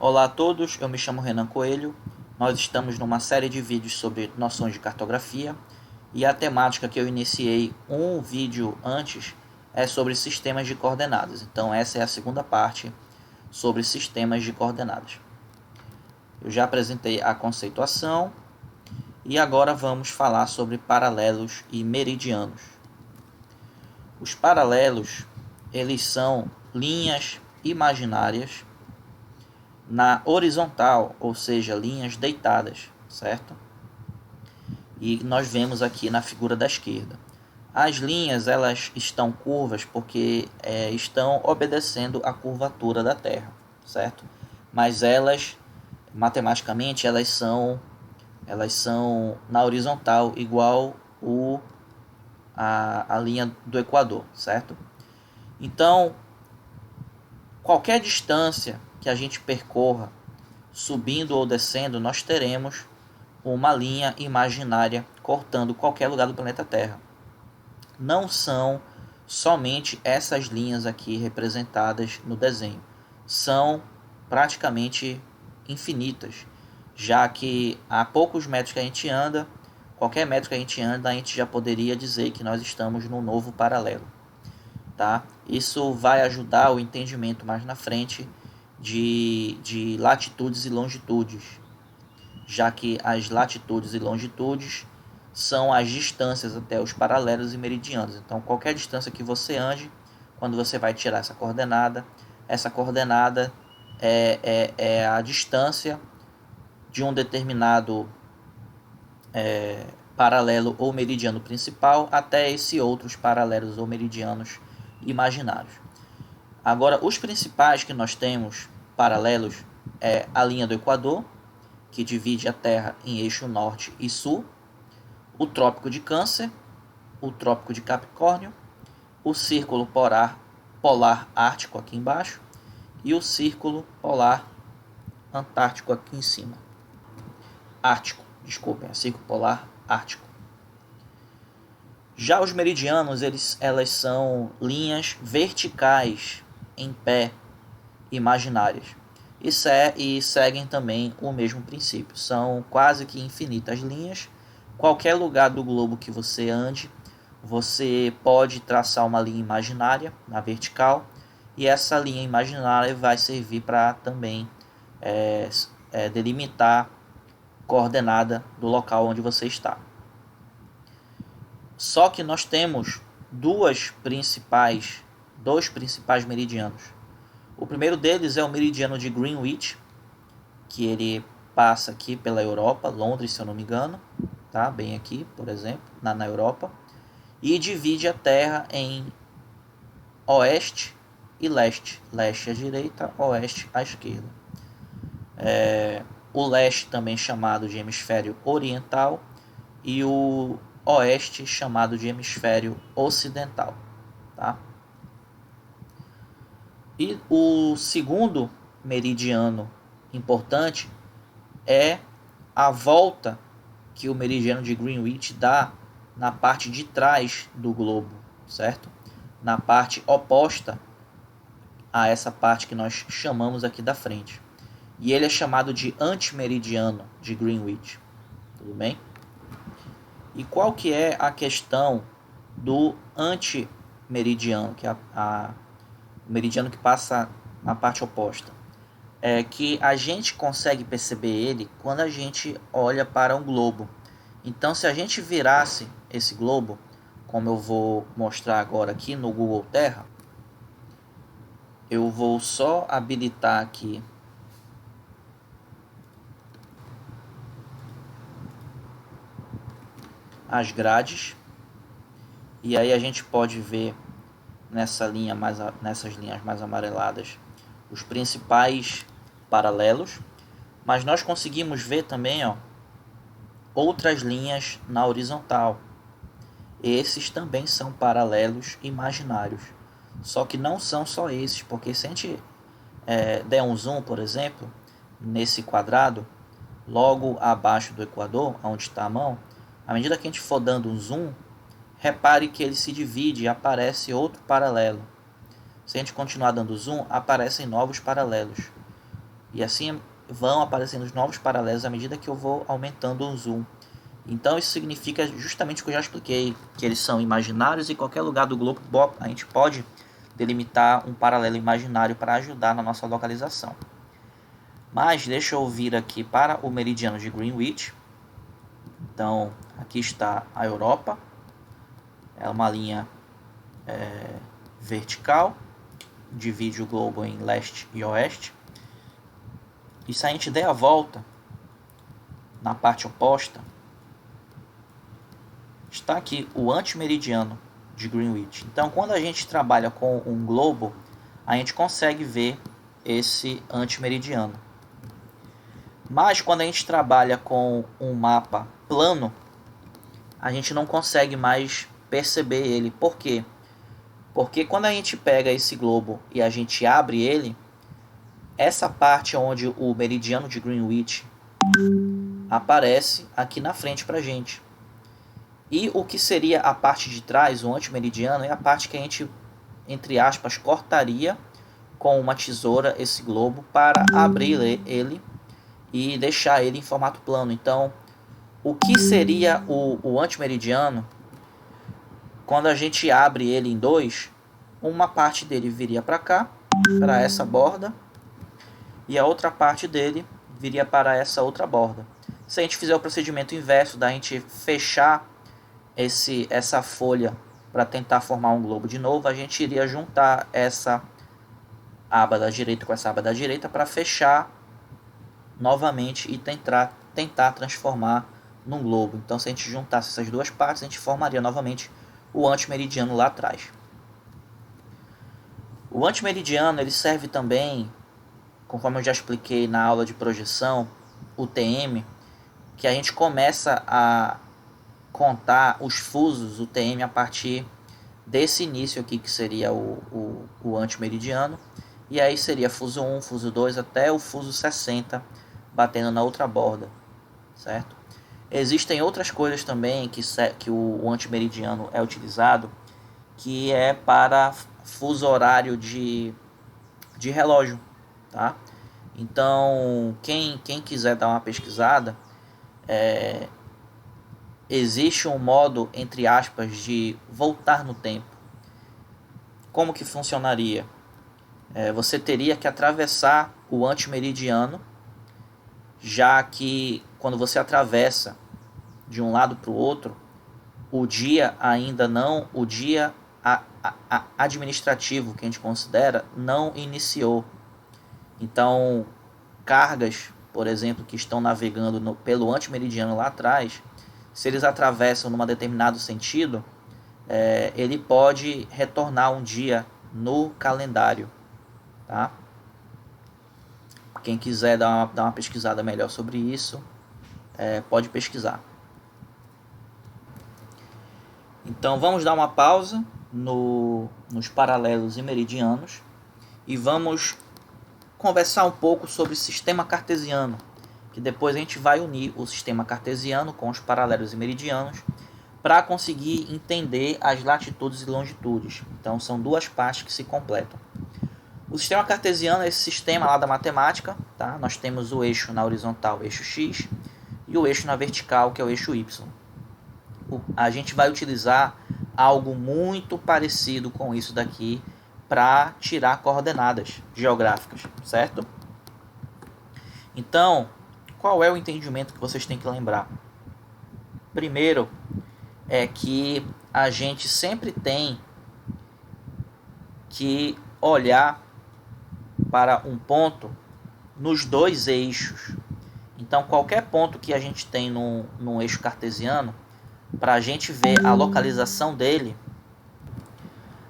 Olá a todos, eu me chamo Renan Coelho. Nós estamos numa série de vídeos sobre noções de cartografia e a temática que eu iniciei um vídeo antes é sobre sistemas de coordenadas. Então essa é a segunda parte sobre sistemas de coordenadas. Eu já apresentei a conceituação e agora vamos falar sobre paralelos e meridianos. Os paralelos, eles são linhas imaginárias na horizontal, ou seja, linhas deitadas, certo? E nós vemos aqui na figura da esquerda. As linhas elas estão curvas porque estão obedecendo a curvatura da Terra, certo? Mas elas, matematicamente, elas são na horizontal igual a linha do Equador, certo? Então, qualquer distância que a gente percorra, subindo ou descendo, nós teremos uma linha imaginária cortando qualquer lugar do planeta Terra. Não são somente essas linhas aqui representadas no desenho. São praticamente infinitas, já que a poucos metros que a gente anda, qualquer metro que a gente anda, a gente já poderia dizer que nós estamos num novo paralelo. Tá? Isso vai ajudar o entendimento mais na frente de latitudes e longitudes, já que as latitudes e longitudes são as distâncias até os paralelos e meridianos. Então, qualquer distância que você ande, quando você vai tirar essa coordenada é a distância de um determinado paralelo ou meridiano principal até esses outros paralelos ou meridianos imaginários. Agora, os principais que nós temos paralelos é a linha do Equador, que divide a Terra em eixo norte e sul, o Trópico de Câncer, o Trópico de Capricórnio, o Círculo Polar Ártico aqui embaixo e o Círculo Polar Antártico aqui em cima. Círculo Polar Ártico. Já os meridianos, elas são linhas verticais em pé, imaginárias, e seguem também o mesmo princípio. São quase que infinitas linhas. Qualquer lugar do globo que você ande, você pode traçar uma linha imaginária na vertical, e essa linha imaginária vai servir para também delimitar coordenada do local onde você está. Só que nós temos dois principais meridianos. O primeiro deles é o meridiano de Greenwich, que ele passa aqui pela Europa, Londres, se eu não me engano, tá? Bem aqui, por exemplo, na Europa, e divide a Terra em oeste e leste. Leste à direita, oeste à esquerda. O leste também chamado de hemisfério oriental e o oeste chamado de hemisfério ocidental, tá? E o segundo meridiano importante é a volta que o meridiano de Greenwich dá na parte de trás do globo, certo? Na parte oposta a essa parte que nós chamamos aqui da frente. E ele é chamado de antimeridiano de Greenwich. Tudo bem? E qual que é a questão do antimeridiano, que é o meridiano que passa na parte oposta? É que a gente consegue perceber ele quando a gente olha para um globo. Então, se a gente virasse esse globo, como eu vou mostrar agora aqui no Google Terra, eu vou só habilitar aqui as grades, e aí a gente pode ver nessas linhas mais amareladas os principais paralelos, mas nós conseguimos ver também outras linhas na horizontal. Esses também são paralelos imaginários, só que não são só esses, porque se a gente der um zoom, por exemplo, nesse quadrado, logo abaixo do Equador, onde está a mão, à medida que a gente for dando um zoom, repare que ele se divide e aparece outro paralelo. Se a gente continuar dando zoom, aparecem novos paralelos. E assim vão aparecendo os novos paralelos à medida que eu vou aumentando o zoom. Então isso significa justamente o que eu já expliquei, que eles são imaginários e em qualquer lugar do globo a gente pode delimitar um paralelo imaginário para ajudar na nossa localização. Mas deixa eu vir aqui para o meridiano de Greenwich. Então aqui está a Europa, é uma linha vertical, divide o globo em leste e oeste. E se a gente der a volta na parte oposta, está aqui o antimeridiano de Greenwich. Então, quando a gente trabalha com um globo, a gente consegue ver esse antimeridiano. Mas quando a gente trabalha com um mapa plano, a gente não consegue mais perceber ele. Por quê? Porque quando a gente pega esse globo e a gente abre ele, essa parte onde o meridiano de Greenwich aparece aqui na frente para a gente. E o que seria a parte de trás, o antimeridiano, é a parte que a gente, entre aspas, cortaria com uma tesoura esse globo para abrir ele e deixar ele em formato plano. Então, o que seria o antimeridiano? Quando a gente abre ele em dois, uma parte dele viria para cá, para essa borda, e a outra parte dele viria para essa outra borda. Se a gente fizer o procedimento inverso da gente fechar essa folha para tentar formar um globo de novo, a gente iria juntar essa aba da direita com essa aba da direita para fechar novamente e tentar transformar num globo. Então, se a gente juntasse essas duas partes, a gente formaria novamente o antimeridiano lá atrás. O antimeridiano ele serve também, conforme eu já expliquei na aula de projeção, o TM, que a gente começa a contar os fusos, o TM, a partir desse início aqui, que seria o antimeridiano, e aí seria fuso 1, fuso 2, até o fuso 60, batendo na outra borda, certo? Existem outras coisas também que o antimeridiano é utilizado, que é para fuso horário de relógio, tá? Então, quem quiser dar uma pesquisada, existe um modo, entre aspas, de voltar no tempo. Como que funcionaria? Você teria que atravessar o antimeridiano, já que quando você atravessa de um lado para o outro, o dia ainda não, o dia administrativo que a gente considera não iniciou. Então, cargas, por exemplo, que estão navegando pelo antimeridiano lá atrás, se eles atravessam num determinado sentido, ele pode retornar um dia no calendário, tá? Quem quiser dar uma pesquisada melhor sobre isso, pode pesquisar. Então vamos dar uma pausa nos paralelos e meridianos e vamos conversar um pouco sobre o sistema cartesiano, que depois a gente vai unir o sistema cartesiano com os paralelos e meridianos para conseguir entender as latitudes e longitudes. Então são duas partes que se completam. O sistema cartesiano é esse sistema lá da matemática, tá? Nós temos o eixo na horizontal, o eixo X, e o eixo na vertical, que é o eixo Y. A gente vai utilizar algo muito parecido com isso daqui para tirar coordenadas geográficas, certo? Então, qual é o entendimento que vocês têm que lembrar? Primeiro, é que a gente sempre tem que olhar para um ponto nos dois eixos. Então, qualquer ponto que a gente tem num eixo cartesiano, para a gente ver a localização dele,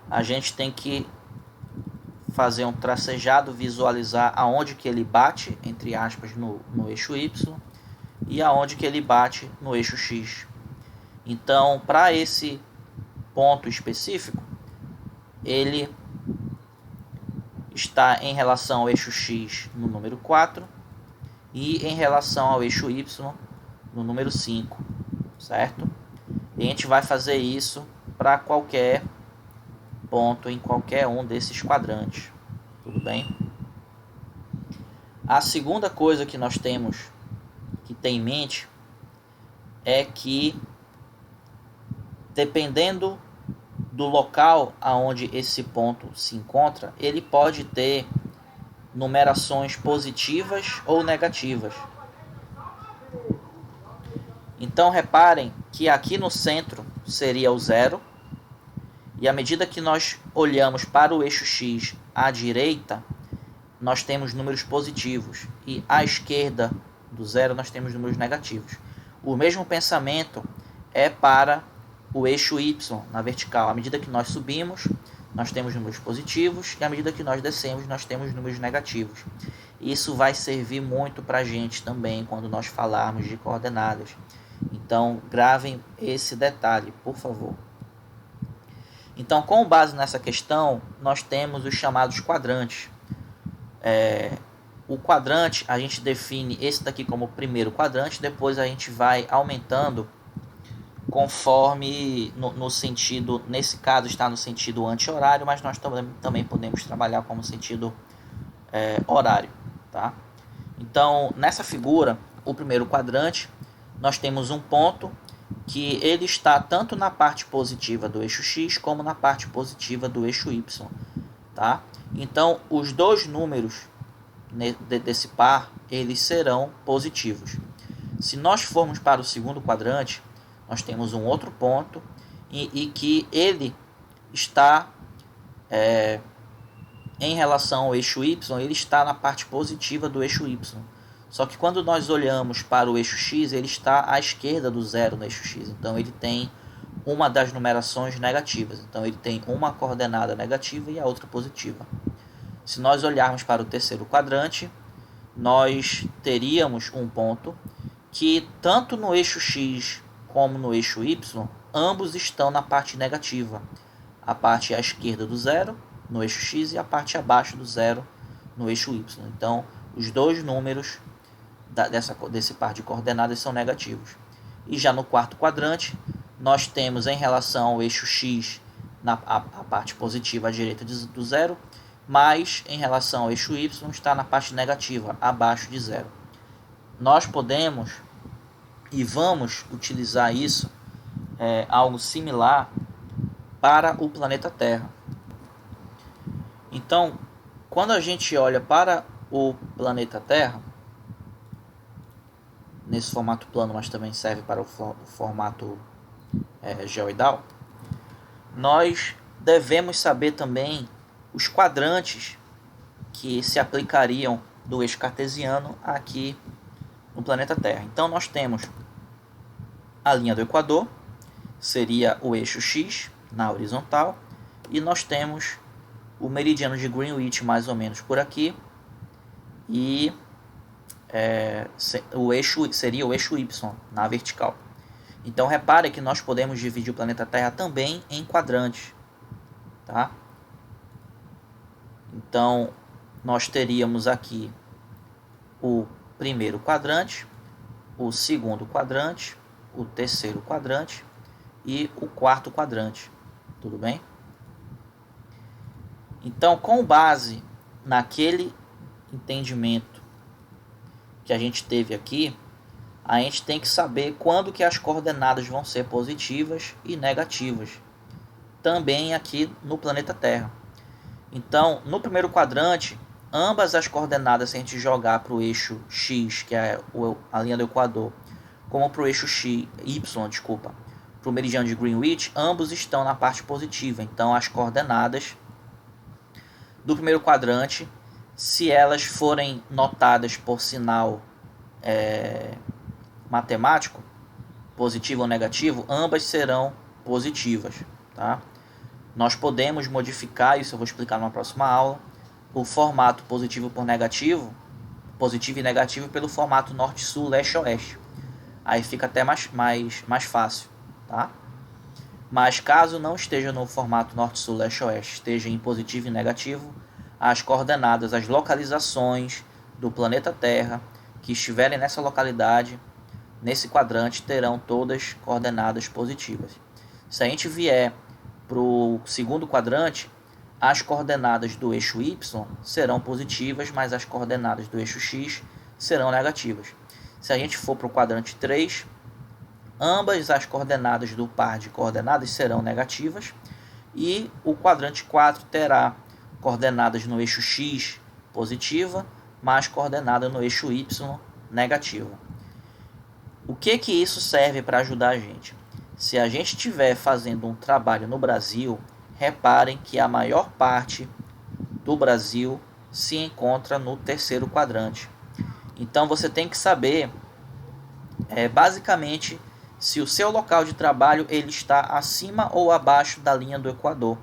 a gente tem que fazer um tracejado, visualizar aonde que ele bate, entre aspas, no eixo Y e aonde que ele bate no eixo X. Então, para esse ponto específico, ele está em relação ao eixo X no número 4 e em relação ao eixo Y no número 5, certo? E a gente vai fazer isso para qualquer ponto em qualquer um desses quadrantes, tudo bem? A segunda coisa que nós temos que ter em mente é que, dependendo do local aonde esse ponto se encontra, ele pode ter numerações positivas ou negativas. Então reparem que aqui no centro seria o zero, e à medida que nós olhamos para o eixo X à direita, nós temos números positivos, e à esquerda do zero nós temos números negativos. O mesmo pensamento é para o eixo Y na vertical. À medida que nós subimos, nós temos números positivos, e à medida que nós descemos, nós temos números negativos. Isso vai servir muito para a gente também quando nós falarmos de coordenadas. Então, gravem esse detalhe, por favor. Então, com base nessa questão, nós temos os chamados quadrantes. O quadrante, a gente define esse daqui como o primeiro quadrante, depois a gente vai aumentando conforme no sentido, nesse caso está no sentido anti-horário, mas nós também podemos trabalhar como sentido horário, tá? Então, nessa figura, o primeiro quadrante, nós temos um ponto que ele está tanto na parte positiva do eixo X como na parte positiva do eixo Y, tá? Então, os dois números desse par, eles serão positivos. Se nós formos para o segundo quadrante, nós temos um outro ponto e que ele está em relação ao eixo Y, ele está na parte positiva do eixo Y. Só que quando nós olhamos para o eixo X, ele está à esquerda do zero no eixo X. Então ele tem uma das numerações negativas. Então ele tem uma coordenada negativa e a outra positiva. Se nós olharmos para o terceiro quadrante, nós teríamos um ponto que tanto no eixo X como no eixo Y, ambos estão na parte negativa. A parte à esquerda do zero no eixo X e a parte abaixo do zero no eixo Y. Então, os dois números desse par de coordenadas são negativos. E já no quarto quadrante, nós temos em relação ao eixo X a parte positiva à direita do zero, mas em relação ao eixo Y está na parte negativa, abaixo de zero. Nós podemos e vamos utilizar isso, algo similar, para o planeta Terra. Então, quando a gente olha para o planeta Terra, nesse formato plano, mas também serve para o formato geoidal, nós devemos saber também os quadrantes que se aplicariam do eixo cartesiano aqui no planeta Terra. Então nós temos a linha do Equador, seria o eixo X na horizontal, e nós temos o meridiano de Greenwich mais ou menos por aqui, e o eixo seria o eixo Y na vertical. Então repare que nós podemos dividir o planeta Terra também em quadrantes, tá? Então nós teríamos aqui o primeiro quadrante, o segundo quadrante, o terceiro quadrante e o quarto quadrante, tudo bem? Então, com base naquele entendimento que a gente teve aqui, a gente tem que saber quando que as coordenadas vão ser positivas e negativas, também aqui no planeta Terra. Então, no primeiro quadrante, ambas as coordenadas, se a gente jogar para o eixo X, que é a linha do Equador, como para o eixo Y, para o meridiano de Greenwich, ambos estão na parte positiva. Então, as coordenadas do primeiro quadrante, se elas forem notadas por sinal matemático, positivo ou negativo, ambas serão positivas, tá? Nós podemos modificar, isso eu vou explicar numa próxima aula, o formato positivo por negativo, positivo e negativo, pelo formato norte-sul, leste-oeste. Aí fica até mais fácil, tá? Mas caso não esteja no formato norte-sul, leste-oeste, esteja em positivo e negativo, as coordenadas, as localizações do planeta Terra que estiverem nessa localidade, nesse quadrante, terão todas coordenadas positivas. Se a gente vier para o segundo quadrante, as coordenadas do eixo y serão positivas, mas as coordenadas do eixo x serão negativas. Se a gente for para o quadrante 3, ambas as coordenadas do par de coordenadas serão negativas, e o quadrante 4 terá coordenadas no eixo x positiva, mais coordenada no eixo y negativa. O que isso serve para ajudar a gente? Se a gente estiver fazendo um trabalho no Brasil, reparem que a maior parte do Brasil se encontra no terceiro quadrante. Então você tem que saber, basicamente, se o seu local de trabalho ele está acima ou abaixo da linha do Equador,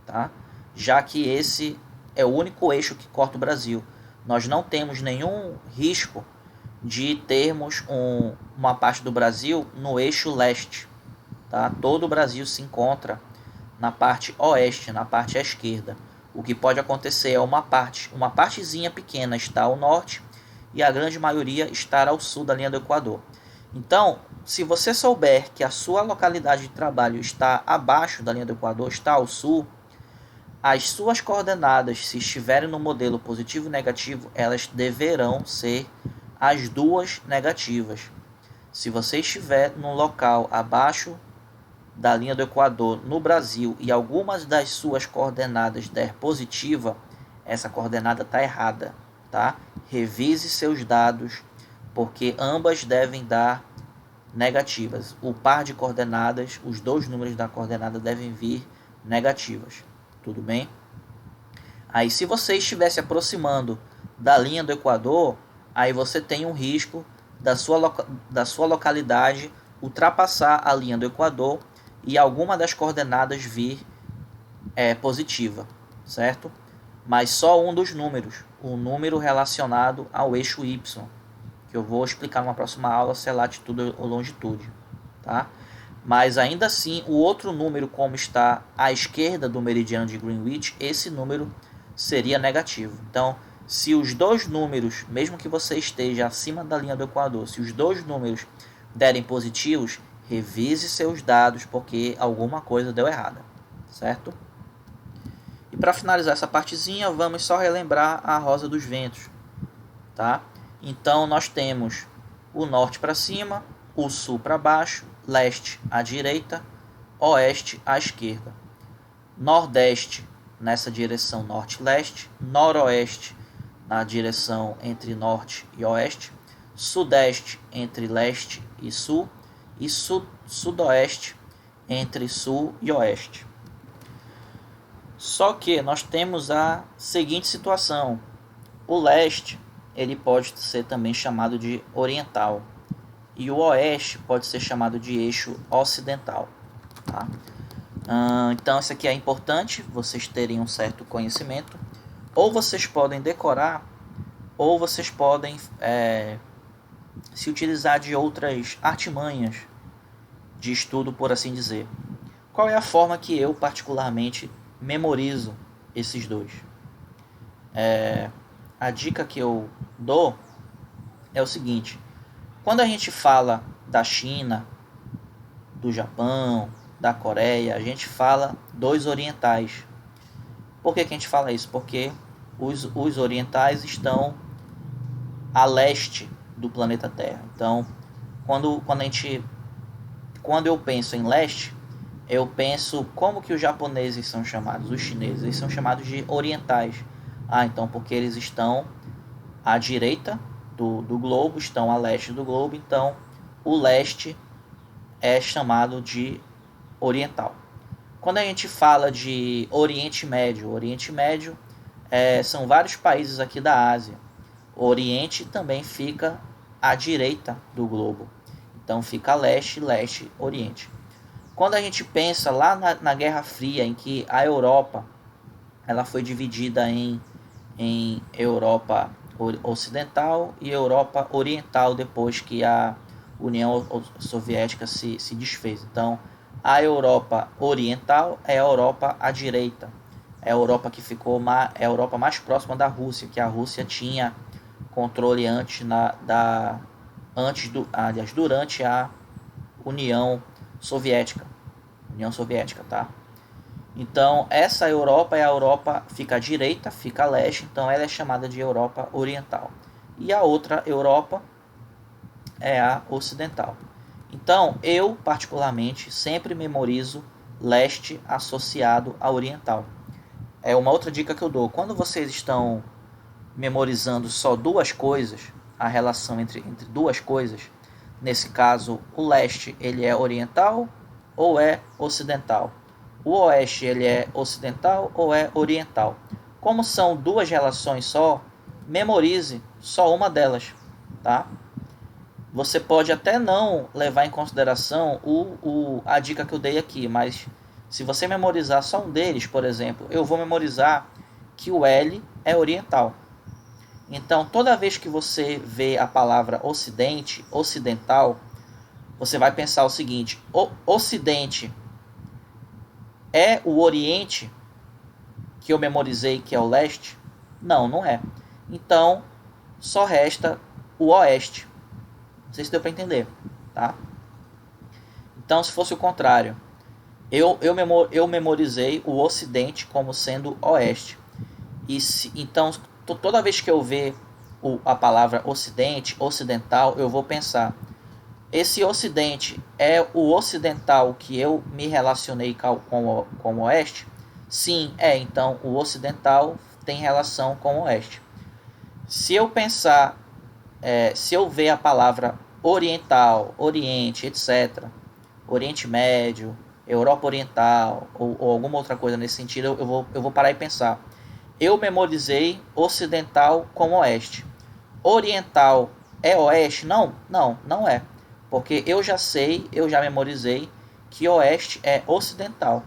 tá? Já que esse é o único eixo que corta o Brasil. Nós não temos nenhum risco de termos uma parte do Brasil no eixo leste, tá? Todo o Brasil se encontra na parte oeste, na parte à esquerda. O que pode acontecer é uma partezinha pequena está ao norte e a grande maioria está ao sul da linha do Equador. Então, se você souber que a sua localidade de trabalho está abaixo da linha do Equador, está ao sul, as suas coordenadas, se estiverem no modelo positivo e negativo, elas deverão ser as duas negativas. Se você estiver num local abaixo da linha do Equador no Brasil e algumas das suas coordenadas der positiva, essa coordenada está errada, tá? Revise seus dados, porque ambas devem dar negativas. O par de coordenadas, os dois números da coordenada devem vir negativas. Tudo bem? Aí, se você estiver se aproximando da linha do Equador, aí você tem um risco da sua localidade ultrapassar a linha do Equador e alguma das coordenadas vir positiva, certo? Mas só um dos números, o número relacionado ao eixo Y, que eu vou explicar numa próxima aula, se é latitude ou longitude, tá? Mas ainda assim, o outro número, como está à esquerda do meridiano de Greenwich, esse número seria negativo. Então, se os dois números, mesmo que você esteja acima da linha do Equador, se os dois números derem positivos, revise seus dados, porque alguma coisa deu errada, certo? E para finalizar essa partezinha, vamos só relembrar a rosa dos ventos, tá? Então, nós temos o norte para cima, o sul para baixo, leste à direita, oeste à esquerda, nordeste nessa direção norte-leste, noroeste na direção entre norte e oeste, sudeste entre leste e sul e sudoeste entre sul e oeste. Só que nós temos a seguinte situação: o leste ele pode ser também chamado de oriental e o oeste pode ser chamado de eixo ocidental, tá? Então isso aqui é importante vocês terem um certo conhecimento. Ou vocês podem decorar, ou vocês podem se utilizar de outras artimanhas de estudo, por assim dizer. Qual é a forma que eu particularmente memorizo esses dois? A dica que eu dou é o seguinte: quando a gente fala da China, do Japão, da Coreia, a gente fala dos orientais. Por que a gente fala isso? Porque os orientais estão a leste do planeta Terra. Então, quando eu penso em leste, eu penso como que os japoneses são chamados, os chineses, eles são chamados de orientais. Então porque eles estão à direita do globo, estão a leste do globo, então o leste é chamado de oriental. Quando a gente fala de Oriente Médio são vários países aqui da Ásia. O Oriente também fica à direita do globo, então fica leste, leste, Oriente. Quando a gente pensa lá na Guerra Fria, em que a Europa ela foi dividida em Europa Ocidental e Europa Oriental, depois que a União Soviética se desfez. Então, a Europa Oriental é a Europa à direita. É a Europa que ficou é a Europa mais próxima da Rússia, que a Rússia tinha controle durante a União Soviética, tá? Então, essa Europa é a Europa, fica à direita, fica a leste, então ela é chamada de Europa Oriental. E a outra Europa é a ocidental. Então, eu, particularmente, sempre memorizo leste associado a oriental. É uma outra dica que eu dou. Quando vocês estão memorizando só duas coisas, a relação entre duas coisas, nesse caso, o leste ele é oriental ou é ocidental? O oeste ele é ocidental ou é oriental? Como são duas relações só, memorize só uma delas, tá? Você pode até não levar em consideração a dica que eu dei aqui, mas se você memorizar só um deles, por exemplo, eu vou memorizar que o L é oriental. Então, toda vez que você vê a palavra ocidente, ocidental, você vai pensar o seguinte: o ocidente é o oriente, que eu memorizei que é o leste? Não, não é. Então, só resta o oeste. Não sei se deu para entender, tá? Então, se fosse o contrário, eu memorizei o ocidente como sendo oeste. Então, toda vez que eu ver a palavra ocidente, ocidental, eu vou pensar: esse ocidente é o ocidental que eu me relacionei com o oeste? Sim, é. Então, o ocidental tem relação com o oeste. Se eu pensar, se eu ver a palavra oriental, oriente, etc., Oriente Médio, Europa Oriental ou alguma outra coisa nesse sentido, eu vou parar e pensar: eu memorizei ocidental com oeste. Oriental é oeste? Não, não é. Porque eu já sei, eu já memorizei que oeste é ocidental.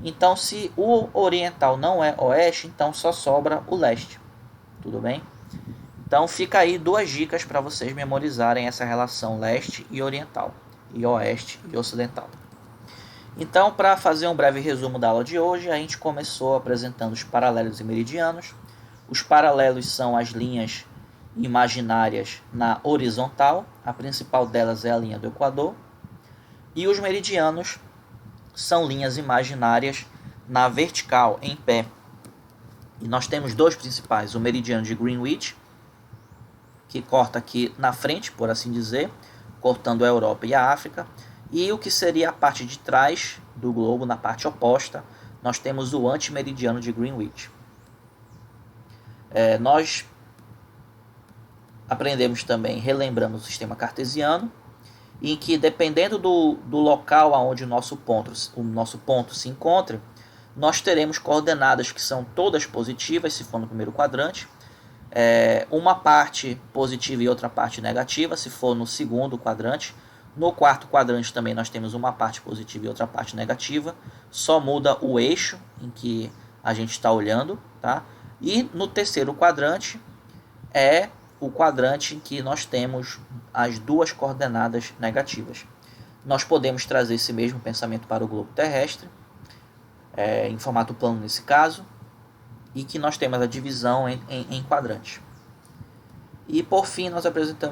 Então, se o oriental não é oeste, então só sobra o leste. Tudo bem? Então, fica aí duas dicas para vocês memorizarem essa relação leste e oriental, e oeste e ocidental. Então, para fazer um breve resumo da aula de hoje, a gente começou apresentando os paralelos e meridianos. Os paralelos são as linhas imaginárias na horizontal, a principal delas é a linha do Equador, e os meridianos são linhas imaginárias na vertical, em pé. E nós temos dois principais: o meridiano de Greenwich, que corta aqui na frente, por assim dizer, cortando a Europa e a África, e o que seria a parte de trás do globo, na parte oposta, nós temos o antimeridiano de Greenwich. Nós aprendemos também, relembramos o sistema cartesiano, em que dependendo do local onde o nosso ponto se encontre, nós teremos coordenadas que são todas positivas, se for no primeiro quadrante, uma parte positiva e outra parte negativa, se for no segundo quadrante. No quarto quadrante também nós temos uma parte positiva e outra parte negativa, só muda o eixo em que a gente está olhando, tá? E no terceiro quadrante é o quadrante em que nós temos as duas coordenadas negativas. Nós podemos trazer esse mesmo pensamento para o globo terrestre, em formato plano nesse caso, e que nós temos a divisão em quadrantes. E por fim nós apresentamos